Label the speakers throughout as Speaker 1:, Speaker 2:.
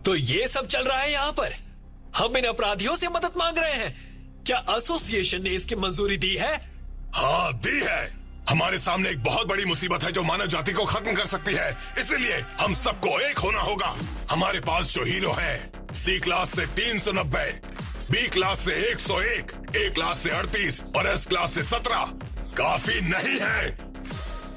Speaker 1: तो ये सब चल रहा है यहाँ पर। हम इन अपराधियों से मदद मांग रहे हैं। क्या एसोसिएशन ने इसकी मंजूरी दी है?
Speaker 2: हाँ, दी है। हमारे सामने एक बहुत बड़ी मुसीबत है जो मानव जाति को खत्म कर सकती है। इसलिए हम सबको एक होना होगा। हमारे पास जो हीरो हैं, सी क्लास से 390, बी क्लास से 101, ए क्लास से 38 और एस क्लास से 17 काफी नहीं है।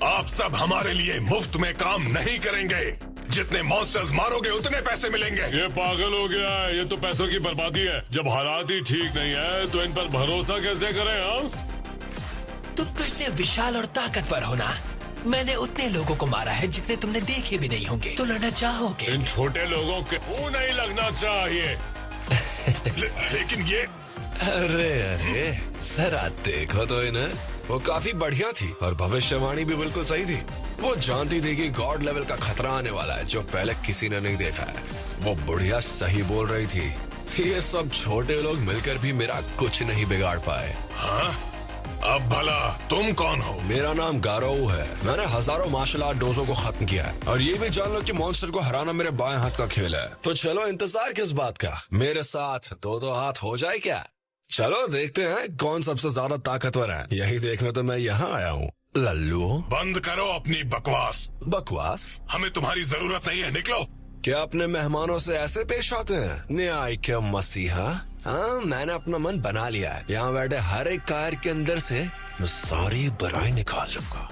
Speaker 2: आप सब हमारे लिए मुफ्त में काम नहीं करेंगे। जितने मॉन्स्टर्स मारोगे उतने पैसे मिलेंगे।
Speaker 3: ये पागल हो गया है। ये तो पैसों की बर्बादी है। जब हालात ही ठीक नहीं है तो इन पर भरोसा कैसे करें? हाँ,
Speaker 1: तुम तो इतने विशाल और ताकतवर हो ना। मैंने उतने लोगों को मारा है जितने तुमने देखे भी नहीं होंगे। तो लड़ना चाहोगे?
Speaker 3: इन छोटे लोगों के मुंह नहीं लगना चाहिए।
Speaker 2: लेकिन ये
Speaker 4: अरे सर, देखो तो इन्हें। वो काफी बढ़िया थी और भविष्यवाणी भी बिल्कुल सही थी। वो जानती थी कि गॉड लेवल का खतरा आने वाला है जो पहले किसी ने नहीं देखा है। वो बुढ़िया सही बोल रही थी। ये सब छोटे लोग मिलकर भी मेरा कुछ नहीं बिगाड़ पाए।
Speaker 2: हाँ? अब भला तुम कौन हो?
Speaker 4: मेरा नाम गारोउ है। मैंने हजारों मार्शल आर्ट डोजों को खत्म किया है और ये भी जान लो कि मॉन्स्टर को हराना मेरे बाएं हाथ का खेल है। तो चलो, इंतजार किस बात का? मेरे साथ दो हाथ हो जाए क्या? चलो देखते हैं कौन सबसे ज्यादा ताकतवर है। यही देखने तो मैं यहाँ आया हूँ। लल्लू,
Speaker 2: बंद करो अपनी बकवास।
Speaker 4: बकवास?
Speaker 2: हमें तुम्हारी जरूरत नहीं है, निकलो।
Speaker 4: क्या अपने मेहमानों से ऐसे पेश आते हैं? न्याय के मसीहा। हाँ, मैंने अपना मन बना लिया है। यहाँ बैठे हर एक कार के अंदर से मैं सारी बुराई निकाल लूंगा।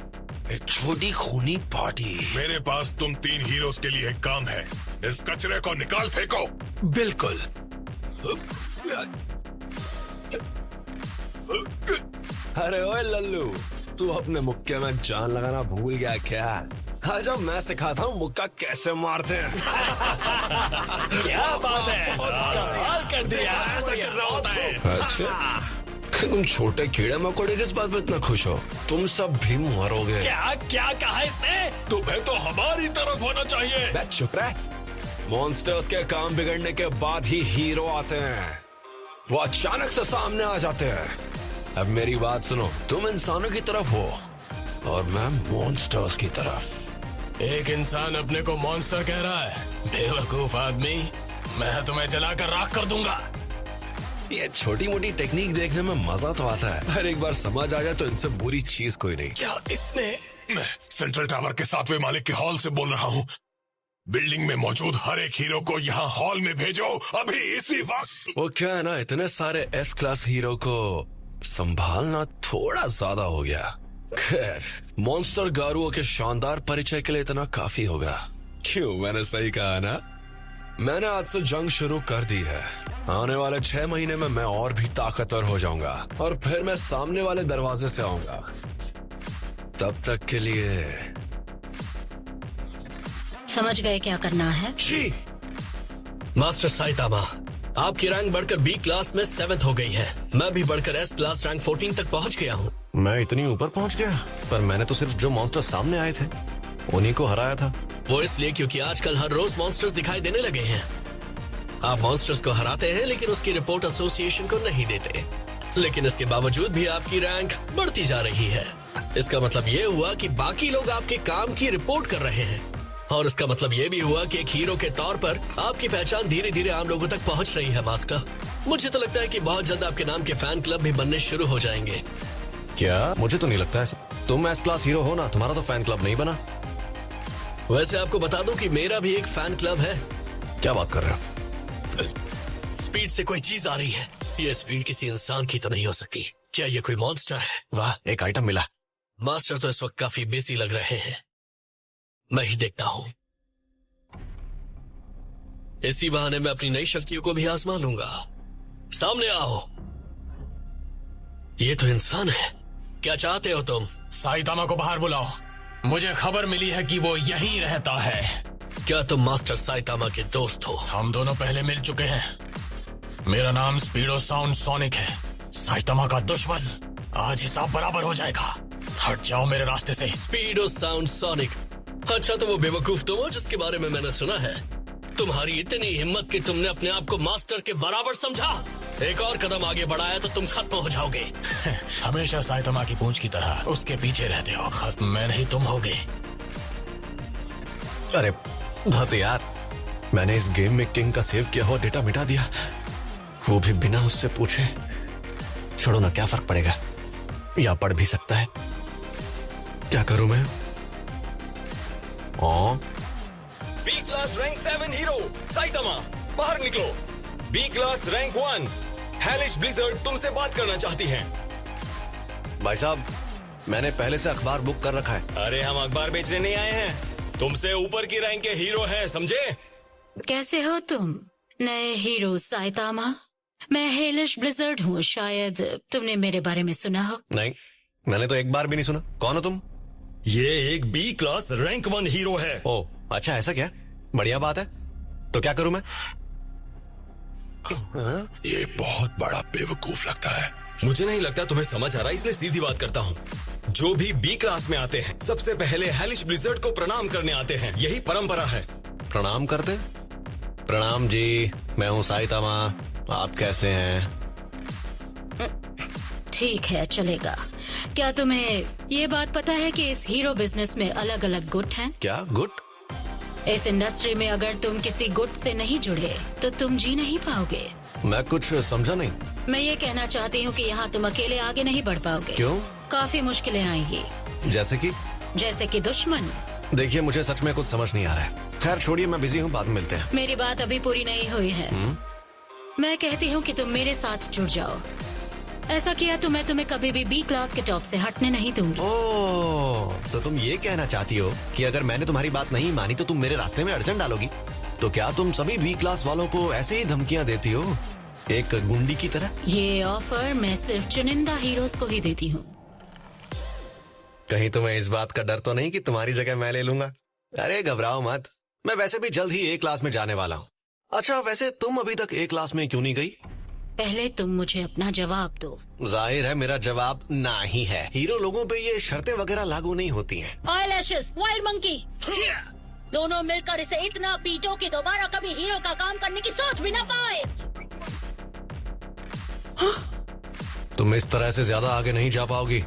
Speaker 4: एक छोटी खूनी पार्टी।
Speaker 2: मेरे पास तुम 3 हीरोज के लिए एक काम है। इस कचरे को निकाल फेंको।
Speaker 1: बिल्कुल।
Speaker 4: अरे ओए लल्लू, तू अपने मुक्के में जान लगाना भूल गया क्या? आजा, मैं सिखाता हूँ मुक्का कैसे मारते हैं।
Speaker 1: क्या बात है, कमाल कर दिया।
Speaker 2: ऐसा करना होता है।
Speaker 4: अच्छा, तुम छोटे कीड़े मकोड़े किस बात पे इतना खुश हो? तुम सब भी मरोगे।
Speaker 1: क्या क्या कहा इसने?
Speaker 2: तुम्हें तो हमारी तरफ होना चाहिए।
Speaker 4: बे चुप रह। मॉन्स्टर्स के काम बिगड़ने के बाद ही हीरो आते हैं। वो अचानक से सामने आ जाते हैं। अब मेरी बात सुनो, तुम इंसानों की तरफ हो और मैं मॉन्स्टर्स की तरफ।
Speaker 1: एक इंसान अपने को मॉन्स्टर कह रहा है? बेवकूफ आदमी, मैं तुम्हें जलाकर राख कर दूंगा।
Speaker 4: ये छोटी मोटी टेक्निक देखने में मजा तो आता है, पर एक बार समझ आ जाए तो इनसे बुरी चीज कोई नहीं।
Speaker 1: क्या इसने?
Speaker 2: मैं सेंट्रल टावर के 7वें मालिक के हॉल से बोल रहा हूँ। बिल्डिंग में मौजूद हर एक हीरो को यहाँ हॉल में भेजो, अभी इसी वक्त।
Speaker 4: वो क्या है ना, इतने सारे एस क्लास हीरो को संभालना थोड़ा ज्यादा हो गया। खैर, मॉन्स्टर गारुओं के शानदार परिचय के लिए इतना काफी होगा। क्यों, मैंने सही कहा ना? मैंने आज से जंग शुरू कर दी है। आने वाले 6 महीने में मैं और भी ताकतवर हो जाऊंगा और फिर मैं सामने वाले दरवाजे से आऊंगा। तब तक के लिए
Speaker 5: समझ गए क्या करना है?
Speaker 4: जी।
Speaker 1: मास्टर साइतामा, आपकी रैंक बढ़कर बी क्लास में 7th हो गई है। मैं भी बढ़कर एस क्लास रैंक 14 तक पहुंच गया हूँ।
Speaker 6: मैं इतनी ऊपर पहुंच गया? पर मैंने तो सिर्फ जो मॉन्स्टर सामने आए थे उन्हीं को हराया था।
Speaker 1: वो इसलिए क्योंकि आजकल हर रोज मॉन्स्टर्स दिखाई देने लगे हैं। आप मॉन्स्टर्स को हराते हैं लेकिन उसकी रिपोर्ट एसोसिएशन को नहीं देते। लेकिन इसके बावजूद भी आपकी रैंक बढ़ती जा रही है। इसका मतलब ये हुआ कि बाकी लोग आपके काम की रिपोर्ट कर रहे हैं और इसका मतलब ये भी हुआ कि एक हीरो के तौर पर आपकी पहचान धीरे धीरे आम लोगों तक पहुंच रही है। मास्टर, मुझे तो लगता है कि बहुत जल्द आपके नाम के फैन क्लब भी बनने शुरू हो जाएंगे।
Speaker 6: क्या? मुझे तो नहीं लगता ऐसा। तुम एस क्लास हीरो हो ना, तुम्हारा तो फैन क्लब नहीं बना।
Speaker 1: वैसे आपको बता दूं कि मेरा भी एक फैन क्लब है।
Speaker 6: क्या बात कर रहे हो?
Speaker 1: स्पीड से कोई चीज आ रही है। ये स्पीड किसी इंसान की तो नहीं हो सकती। क्या ये कोई मॉन्स्टर है?
Speaker 6: वाह, एक आइटम मिला।
Speaker 1: मास्टर तो इस वक्त काफी बिजी लग रहे हैं। मैं ही देखता हूँ। इसी बहाने मैं अपनी नई शक्तियों को भी आजमा लूंगा। सामने आओ। ये तो इंसान है। क्या चाहते हो तुम?
Speaker 7: साइतामा को बाहर बुलाओ। मुझे खबर मिली है कि वो यहीं रहता है।
Speaker 1: क्या तुम मास्टर साइतामा के दोस्त हो?
Speaker 7: हम दोनों पहले मिल चुके हैं। मेरा नाम स्पीडो साउंड सोनिक है। साइतामा का दुश्मन। आज हिसाब बराबर हो जाएगा। हट जाओ मेरे रास्ते से।
Speaker 1: स्पीडो साउंड सोनिक। अच्छा, तो वो बेवकूफ तुम हो जिसके बारे में मैंने सुना है। तुम्हारी इतनी हिम्मत कि तुमने अपने आप को मास्टर के बराबर समझा। एक और कदम आगे बढ़ाया तो तुम खत्म हो जाओगे।
Speaker 7: हमेशा साइतामा की पूंछ की तरह उसके पीछे रहते हो। खत्म मैं नहीं, तुम होगे।
Speaker 6: अरे धत यार, मैंने इस गेम में किंग का सेव किया हुआ डेटा मिटा दिया, वो भी बिना उससे पूछे। छोड़ो ना, क्या फर्क पड़ेगा, या पढ़ भी सकता है। क्या करूं मैं?
Speaker 8: B class rank 7 hero Saitama, बाहर निकलो। B class rank 1 Hellish Blizzard तुमसे बात करना चाहती हैं।
Speaker 6: भाई साहब, मैंने पहले से अखबार बुक कर रखा है।
Speaker 8: अरे हम अखबार बेचने नहीं आए हैं, तुमसे ऊपर की रैंक के हीरो हैं, समझे?
Speaker 5: कैसे हो तुम नए हीरो साइतामा? मैं हेलिश ब्लिजर्ड हूँ, शायद तुमने मेरे बारे में सुना हो।
Speaker 6: नहीं, मैंने तो एक बार भी नहीं सुना। कौन हो तुम?
Speaker 8: ये एक बी क्लास रैंक 1 हीरो है।
Speaker 6: ओ अच्छा, ऐसा क्या? बढ़िया बात है। तो क्या करूं मैं?
Speaker 2: ये बहुत बड़ा बेवकूफ लगता है।
Speaker 8: मुझे नहीं लगता तुम्हें समझ आ रहा, इसलिए सीधी बात करता हूँ। जो भी बी क्लास में आते हैं सबसे पहले हेलिश ब्लिजर्ड को प्रणाम करने आते हैं, यही परंपरा है।
Speaker 6: प्रणाम करते? प्रणाम जी, मैं हूँ साइतामा, आप कैसे हैं?
Speaker 5: ठीक है, चलेगा। क्या तुम्हें ये बात पता है कि इस हीरो बिजनेस में अलग अलग गुट हैं?
Speaker 6: क्या गुट?
Speaker 5: इस इंडस्ट्री में अगर तुम किसी गुट से नहीं जुड़े तो तुम जी नहीं पाओगे।
Speaker 6: मैं कुछ समझा नहीं।
Speaker 5: मैं ये कहना चाहती हूँ कि यहाँ तुम अकेले आगे नहीं बढ़ पाओगे।
Speaker 6: क्यों?
Speaker 5: काफी मुश्किलें आएंगी।
Speaker 6: जैसे कि
Speaker 5: दुश्मन।
Speaker 6: देखिए, मुझे सच में कुछ समझ नहीं आ रहा है। खैर छोड़िए, मैं बिजी हूँ, बाद में मिलते हैं।
Speaker 5: मेरी बात अभी पूरी नहीं हुई है। मैं कहती हूँ कि तुम मेरे साथ जुड़ जाओ। ऐसा किया तो मैं तुम्हें कभी भी बी क्लास के टॉप से हटने नहीं दूंगी।
Speaker 6: ओह, तो तुम ये कहना चाहती हो कि अगर मैंने तुम्हारी बात नहीं मानी तो तुम मेरे रास्ते में अड़चन डालोगी? तो क्या तुम सभी बी क्लास वालों को ऐसे ही धमकियां देती हो, एक गुंडी की तरह?
Speaker 5: ये ऑफर मैं सिर्फ चुनिंदा हीरोज को ही देती हूँ।
Speaker 6: कहीं तुम्हें इस बात का डर तो नहीं कि तुम्हारी जगह मैं ले लूंगा? अरे घबराओ मत, मैं वैसे भी जल्द ही ए क्लास में जाने वाला हूँ। अच्छा, वैसे तुम अभी तक ए क्लास में क्यों नहीं गई?
Speaker 5: पहले तुम मुझे अपना जवाब दो।
Speaker 6: जाहिर है मेरा जवाब ना ही है। हीरो लोगों पे ये शर्तें वगैरह लागू नहीं होती हैं।
Speaker 5: आईलैशेस, वाइल्ड मंकी, दोनों मिलकर इसे इतना पीटो कि दोबारा कभी हीरो का काम करने की सोच भी ना पाए।
Speaker 6: तुम इस तरह से ज्यादा आगे नहीं जा पाओगी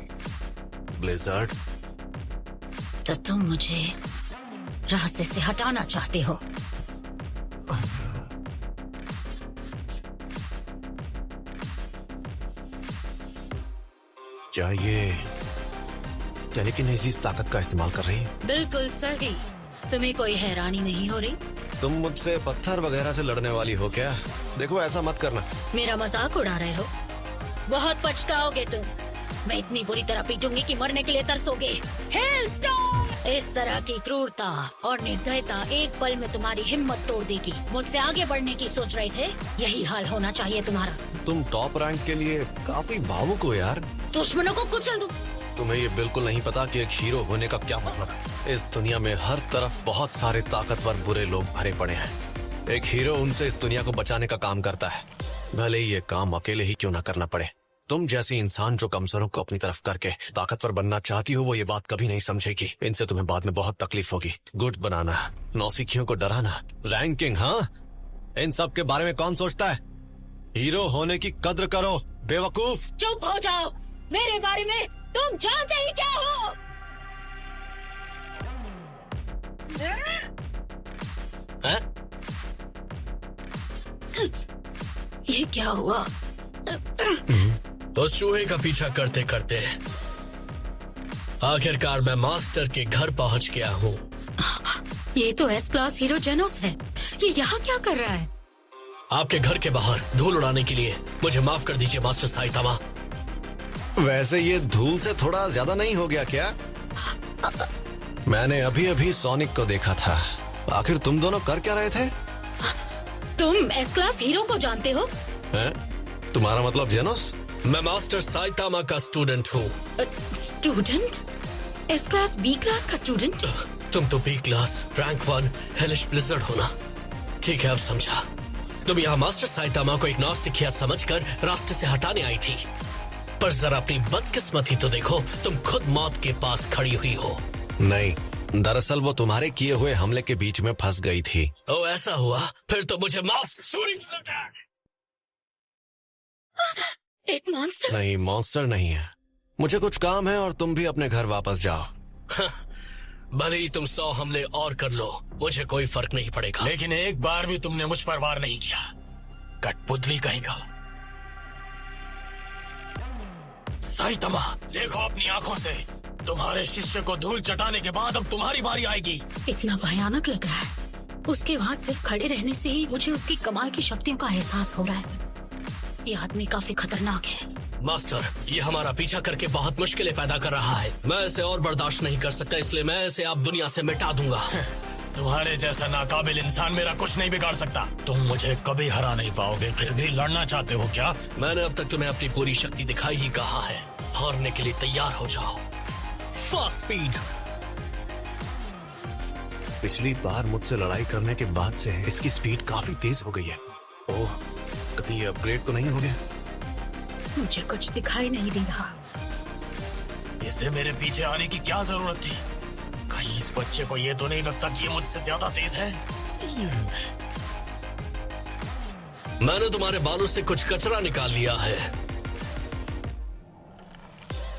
Speaker 6: ब्लिजर्ड।
Speaker 5: तो तुम मुझे रास्ते से हटाना चाहते हो?
Speaker 6: क्या ये टेलीकिनेसिस ताकत का इस्तेमाल कर रही है?
Speaker 5: बिल्कुल सही। तुम्हें कोई हैरानी नहीं हो रही?
Speaker 6: तुम मुझसे पत्थर वगैरह से लड़ने वाली हो क्या? देखो, ऐसा मत करना।
Speaker 5: मेरा मजाक उड़ा रहे हो? बहुत पछताओगे तुम। मैं इतनी बुरी तरह पीटूंगी कि मरने के लिए तरसोगे। हेलस्टॉर्म! इस तरह की क्रूरता और निर्दयता एक पल में तुम्हारी हिम्मत तोड़ देगी। मुझसे आगे बढ़ने की सोच रहे थे, यही हाल होना चाहिए तुम्हारा।
Speaker 6: तुम टॉप रैंक के लिए काफी भावुक हो यार।
Speaker 5: दुश्मनों को कुचल दूं।
Speaker 6: तुम्हें ये बिल्कुल नहीं पता कि एक हीरो होने का क्या मतलब है। इस दुनिया में हर तरफ बहुत सारे ताकतवर बुरे लोग भरे पड़े हैं। एक हीरो उनसे इस दुनिया को बचाने का काम करता है, भले ही ये काम अकेले ही क्यों ना करना पड़े। तुम जैसी इंसान जो कमजोरों को अपनी तरफ करके ताकतवर बनना चाहती हो, वो ये बात कभी नहीं समझेगी। इनसे तुम्हें बाद में बहुत तकलीफ होगी। गुट बनाना, नौसिखियों को डराना, रैंकिंग, हाँ, इन सब के बारे में कौन सोचता है? हीरो होने की कद्र करो बेवकूफ।
Speaker 5: चुप हो जाओ। मेरे बारे में तुम जानते ही क्या हो?
Speaker 6: हैं?
Speaker 5: ये क्या हुआ?
Speaker 1: उस चूहे का पीछा करते करते आखिरकार मैं मास्टर के घर पहुंच गया हूँ।
Speaker 5: ये तो एस क्लास हीरो जेनोस है। ये यहाँ क्या कर रहा है?
Speaker 1: आपके घर के बाहर धूल उड़ाने के लिए। मुझे माफ कर दीजिए मास्टर साइतामा।
Speaker 6: वैसे ये धूल से थोड़ा ज्यादा नहीं हो गया क्या? मैंने अभी अभी सोनिक को देखा था। आखिर तुम दोनों कर क्या रहे थे?
Speaker 5: तुम एस क्लास हीरो को जानते हो?
Speaker 6: हैं? तुम्हारा मतलब जेनोस?
Speaker 1: मैं मास्टर साइतामा का स्टूडेंट हूँ।
Speaker 5: Student? S class B class का स्टूडेंट?
Speaker 1: तुम तो B class rank 1 Hellish Blizzard हो ना? ठीक है, अब समझा। तुम यहाँ मास्टर साइतामा को एक नौसिखिया समझकर रास्ते से हटाने आई थी, पर जरा अपनी बदकिस्मती तो देखो, तुम खुद मौत के पास खड़ी हुई हो।
Speaker 6: नहीं, दरअसल वो तुम्हारे किए हुए हमले के बीच में फंस गई थी।
Speaker 1: ओ, ऐसा हुआ? फिर तो मुझे माफ।
Speaker 5: एक मॉन्स्टर?
Speaker 6: नहीं, मॉन्स्टर नहीं है। मुझे कुछ काम है और तुम भी अपने घर वापस जाओ।
Speaker 1: भले ही तुम 100 हमले और कर लो, मुझे कोई फर्क नहीं पड़ेगा।
Speaker 7: लेकिन एक बार भी तुमने मुझ पर वार नहीं किया, कठपुतली कहेगा। साइतमा, देखो अपनी आंखों से, तुम्हारे शिष्य को धूल चटाने के बाद अब तुम्हारी बारी आएगी।
Speaker 5: इतना भयानक लग रहा है। उसके वहाँ सिर्फ खड़े रहने से ही मुझे उसकी कमाल की शक्तियों का एहसास हो रहा है। ये आदमी काफी खतरनाक है।
Speaker 1: मास्टर, ये हमारा पीछा करके बहुत मुश्किलें पैदा कर रहा है। मैं इसे और बर्दाश्त नहीं कर सकता, इसलिए मैं इसे आप दुनिया से मिटा दूंगा।
Speaker 7: तुम्हारे जैसा नाकाबिल इंसान मेरा कुछ नहीं बिगाड़ सकता। तुम मुझे कभी हरा नहीं पाओगे, फिर भी लड़ना चाहते हो क्या?
Speaker 1: मैंने अब तक तुम्हें अपनी पूरी शक्ति दिखाई ही कहा है। हारने के लिए तैयार हो जाओ। Fast speed.
Speaker 6: पिछली बार मुझसे लड़ाई करने के बाद से इसकी स्पीड काफी तेज हो गई है। ओह, कहीं ये अपग्रेड तो नहीं हो गया?
Speaker 5: मुझे कुछ दिखाई नहीं दे रहा।
Speaker 7: इसे मेरे पीछे आने की क्या जरूरत थी? कहीं इस बच्चे को ये तो नहीं लगता कि ये मुझसे ज्यादा तेज है?
Speaker 1: मैंने तुम्हारे बालों से कुछ कचरा निकाल लिया है।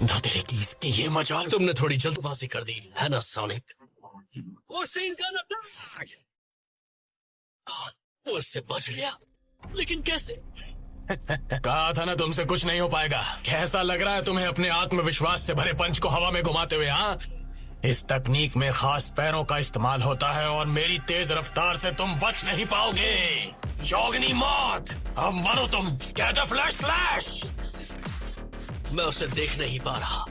Speaker 7: धोतेरे की इसकी ये मजाल।
Speaker 1: तुमने थोड़ी जल्दबाजी कर दी है ना सोनिक? वो उससे बच गया, लेकिन कैसे?
Speaker 7: कहा था ना तुमसे कुछ नहीं हो पाएगा। कैसा लग रहा है तुम्हें अपने आत्मविश्वास से भरे पंच को हवा में घुमाते हुए? हाँ, इस तकनीक में खास पैरों का इस्तेमाल होता है और मेरी तेज रफ्तार से तुम बच नहीं पाओगे। जोगनी मौत, अब मरो तुम। Scatter flash flash.
Speaker 1: मैं उसे देख नहीं पा रहा,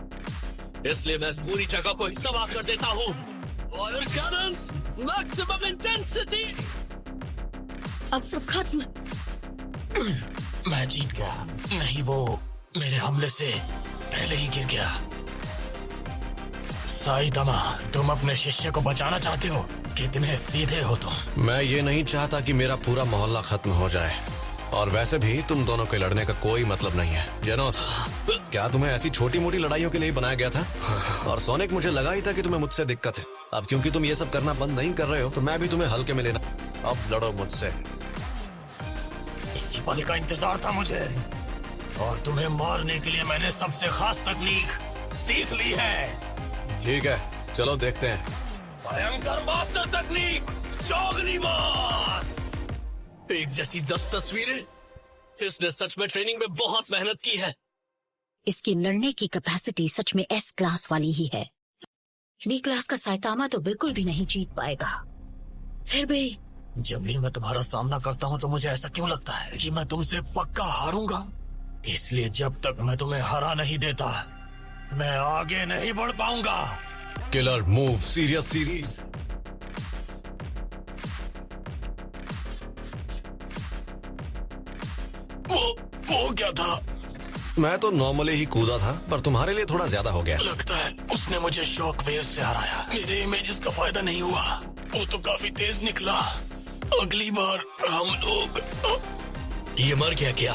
Speaker 1: इसलिए मैं इस पूरी जगह को तबाह कर देता हूँ। Fire cannons, maximum intensity।
Speaker 5: अब सब खत्म।
Speaker 7: मैं जीत गया। नहीं, वो मेरे हमले से पहले ही गिर गया। साइतमा, तुम अपने शिष्य को बचाना चाहते हो? कितने सीधे हो तुम।
Speaker 6: मैं ये नहीं चाहता कि मेरा पूरा मोहल्ला खत्म हो जाए, और वैसे भी तुम दोनों के लड़ने का कोई मतलब नहीं है। जेनोस, क्या तुम्हें ऐसी छोटी मोटी लड़ाइयों के लिए बनाया गया था? और सोनिक, मुझे लगा ही था कि तुम्हें मुझसे दिक्कत है। अब क्योंकि तुम ये सब करना बंद नहीं कर रहे हो, तो मैं भी तुम्हें हल्के में लेना। अब लड़ो मुझसे।
Speaker 7: इसी पल का इंतजार था मुझे, और तुम्हें मारने के लिए मैंने सबसे खास तकनीक सीख ली है।
Speaker 6: ठीक है, चलो देखते हैं।
Speaker 1: भयंकर मास्टर तकनीक, जोगनी मौत। एक जैसी 10 तस्वीरें। इसने सच में ट्रेनिंग में बहुत मेहनत की है।
Speaker 5: इसकी लड़ने की कैपेसिटी सच में एस क्लास वाली ही है। बी क्लास का साइतामा तो बिल्कुल भी नहीं जीत पाएगा। फिर भी
Speaker 7: जब भी मैं तुम्हारा सामना करता हूँ तो मुझे ऐसा क्यों लगता है कि मैं तुमसे पक्का हारूंगा। इसलिए जब तक मैं तुम्हें हरा नहीं देता, मैं आगे नहीं बढ़ पाऊंगा।
Speaker 6: Killer move serious series.
Speaker 7: वो क्या था?
Speaker 6: मैं तो नॉर्मली ही कूदा था, पर तुम्हारे लिए थोड़ा ज्यादा हो गया।
Speaker 7: लगता है उसने मुझे शॉक वेव से हराया। मेरे इमेजेस का फायदा नहीं हुआ। वो तो काफी तेज निकला। अगली बार हम लोग।
Speaker 1: ये मर गया क्या?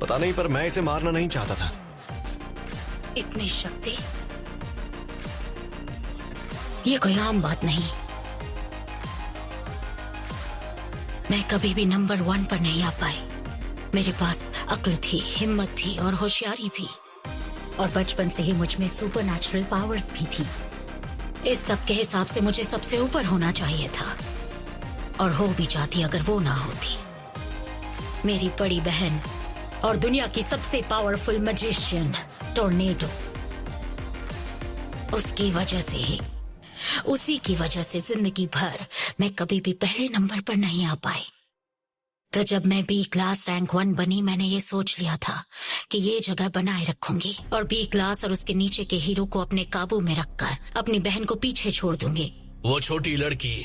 Speaker 6: पता नहीं, पर मैं इसे मारना नहीं चाहता था।
Speaker 5: इतनी शक्ति, ये कोई आम बात नहीं। मैं कभी भी नंबर 1 पर नहीं आ पाई। मेरे पास अक्ल थी, हिम्मत थी और होशियारी भी, और बचपन से ही मुझ में सुपरनैचुरल पावर्स भी थी। इस सब के हिसाब से मुझे सबसे ऊपर होना चाहिए था, और हो भी जाती अगर वो ना होती। मेरी बड़ी बहन और दुनिया की सबसे पावरफुल मैजिशियन टोर्नेडो, उसकी वजह से ही, उसी की वजह से जिंदगी भर मैं कभी भी पहले नंबर पर नहीं आ पाई। तो जब मैं बी क्लास रैंक 1 बनी, मैंने ये सोच लिया था कि ये जगह बनाए रखूंगी और बी क्लास और उसके नीचे के हीरो को अपने काबू में रखकर अपनी बहन को पीछे छोड़ दूंगी।
Speaker 1: वो छोटी लड़की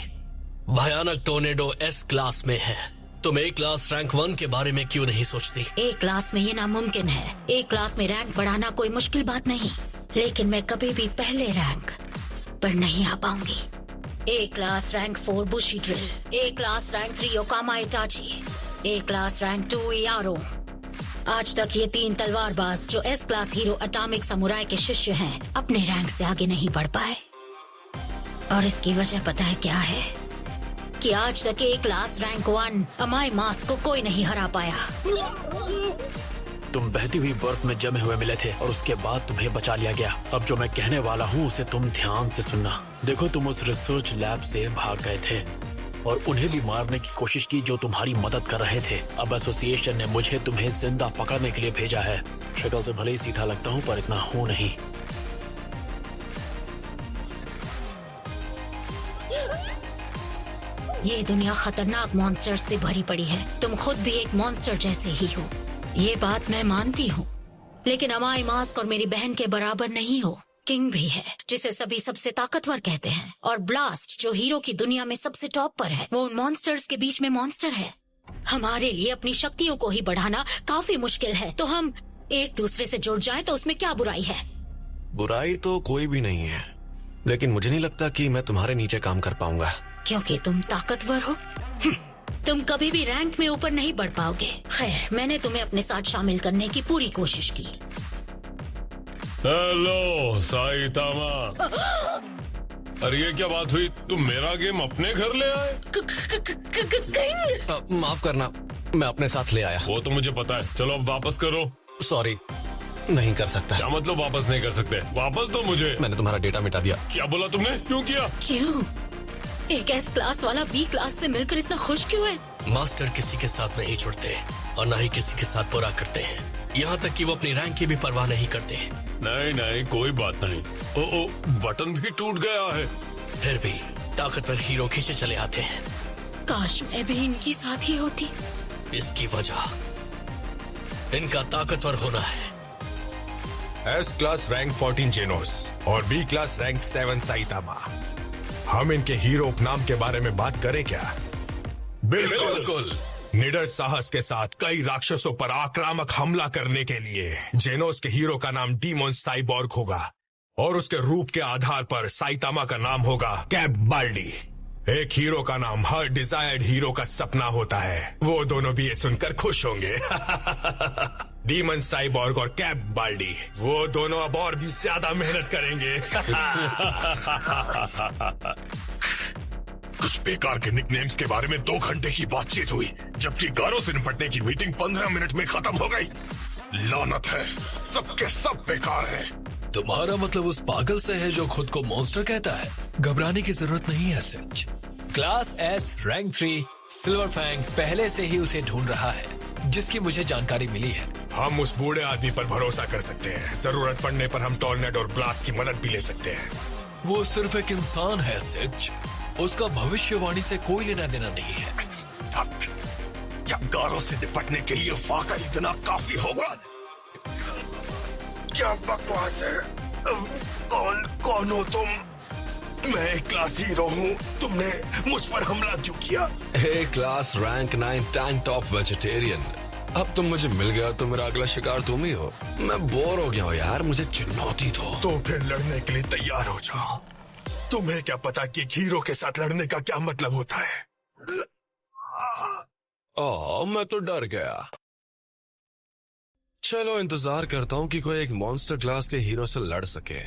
Speaker 1: भयानक टोर्नेडो एस क्लास में है। तुम ए क्लास रैंक 1 के बारे में क्यों नहीं सोचती?
Speaker 5: ए क्लास में ये नामुमकिन है। ए क्लास में रैंक बढ़ाना कोई मुश्किल बात नहीं, लेकिन मैं कभी भी पहले रैंक पर नहीं आ पाऊंगी। ए क्लास रैंक 4 बुशी ड्रिल, ए क्लास रैंक 3 ओकामा इटाची, ए क्लास रैंक 2 यारो। आज तक ये 3 तलवारबाज जो S class hero atomic samurai के शिष्य हैं, अपने रैंक से आगे नहीं बढ़ पाए। और इसकी वजह पता है क्या है? कि आज तक ए क्लास रैंक 1 अमाई मास को कोई नहीं हरा पाया।
Speaker 9: तुम बहती हुई बर्फ में जमे हुए मिले थे और उसके बाद तुम्हें बचा लिया गया। अब जो मैं कहने वाला हूँ उसे तुम ध्यान से सुनना। देखो, तुम उस रिसर्च लैब से भाग गए थे और उन्हें भी मारने की कोशिश की जो तुम्हारी मदद कर रहे थे। अब एसोसिएशन ने मुझे तुम्हें जिंदा पकड़ने के लिए भेजा है। शक्ल से भले ही सीधा लगता हूँ पर इतना हूँ नहीं।
Speaker 5: ये दुनिया खतरनाक मॉन्स्टर्स से भरी पड़ी है। तुम खुद भी एक मॉन्स्टर जैसे ही हो, ये बात मैं मानती हूँ, लेकिन अमाई मास्क और मेरी बहन के बराबर नहीं हो। किंग भी है जिसे सभी सबसे ताकतवर कहते हैं, और ब्लास्ट जो हीरो की दुनिया में सबसे टॉप पर है, वो उन मॉन्स्टर्स के बीच में मॉन्स्टर है। हमारे लिए अपनी शक्तियों को ही बढ़ाना काफी मुश्किल है, तो हम एक दूसरे से जुड़ जाएं तो उसमें क्या बुराई है?
Speaker 6: बुराई तो कोई भी नहीं है, लेकिन मुझे नहीं लगता कि मैं तुम्हारे नीचे काम कर पाऊंगा।
Speaker 5: क्योंकि तुम ताकतवर हो? तुम कभी भी रैंक में ऊपर नहीं बढ़ पाओगे। खैर, मैंने तुम्हें अपने साथ शामिल करने की पूरी कोशिश की।
Speaker 3: Hello Saitama. अरे ये क्या बात हुई? तुम मेरा गेम अपने घर ले आए?
Speaker 6: माफ करना, मैं अपने साथ ले आया।
Speaker 3: वो तो मुझे पता है। चलो अब वापस करो।
Speaker 6: सॉरी, नहीं कर सकता।
Speaker 3: क्या मतलब वापस नहीं कर सकते? वापस दो मुझे।
Speaker 6: मैंने तुम्हारा डेटा मिटा दिया।
Speaker 3: क्या बोला तुमने? क्यों किया?
Speaker 5: क्यों? एक एस क्लास वाला बी क्लास से मिलकर इतना खुश क्यों है?
Speaker 1: मास्टर किसी के साथ नहीं जुड़ते और न ही किसी के साथ बुरा करते हैं, यहाँ तक कि वो अपनी रैंक की भी परवाह नहीं करते।
Speaker 3: नहीं नहीं, कोई बात नहीं। ओ, बटन भी टूट गया है।
Speaker 1: फिर भी ताकतवर हीरो खींचे चले आते हैं।
Speaker 5: काश मैं भी इनकी साथ ही होती।
Speaker 1: इसकी वजह इनका ताकतवर होना है।
Speaker 2: एस क्लास रैंक 14 जेनोस और बी क्लास रैंक 7 साइतामा। हम इनके हीरो उपनाम के बारे में बात करें क्या? बिल्कुल। निडर साहस के साथ कई राक्षसों पर आक्रामक हमला करने के लिए जेनोस के हीरो का नाम डीमन साइबॉर्ग होगा और उसके रूप के आधार पर साइतामा का नाम होगा कैप बाल्डी। एक हीरो का नाम हर डिजायर्ड हीरो का सपना होता है। वो दोनों भी ये सुनकर खुश होंगे। डीमन साइबॉर्ग और कैप बाल्डी, वो दोनों अब और भी ज्यादा मेहनत करेंगे। कुछ बेकार के निकनेम्स के बारे में 2 घंटे की बातचीत हुई, जबकि गारों से निपटने की मीटिंग 15 मिनट में खत्म हो गई। लानत है, सबके सब बेकार है।
Speaker 4: तुम्हारा मतलब उस पागल से है जो खुद को मॉन्स्टर कहता है? घबराने की जरूरत नहीं है सच।
Speaker 10: Class S rank 3 silver fang पहले से ही उसे ढूंढ रहा है, जिसकी मुझे जानकारी मिली है।
Speaker 2: हम उस बूढ़े आदमी पर भरोसा कर सकते हैं। जरूरत पड़ने पर हम टॉर्नेडो और ब्लास्ट की मदद भी ले सकते हैं।
Speaker 4: वो सिर्फ एक इंसान है सच, उसका भविष्यवाणी से कोई लेना देना नहीं है।
Speaker 2: वक्त क्या गारों से निपटने के लिए फाका इतना काफी होगा? क्या बकवास है? कौन हो तुम? मैं एक क्लास हीरो हूँ, तुमने मुझ पर हमला क्यों किया?
Speaker 4: Hey class rank 9 tank top vegetarian, अब तुम मुझे मिल गया तो मेरा अगला शिकार तुम ही हो। मैं बोर हो गया हूँ यार, मुझे चुनौती दो।
Speaker 2: तो फिर लड़ने के लिए तैयार हो जाओ। तुम्हें क्या पता कि एक हीरो के साथ लड़ने का क्या मतलब होता है?
Speaker 4: मैं तो डर गया। चलो इंतजार करता हूँ कि कोई एक मॉन्स्टर क्लास के हीरो से लड़ सके।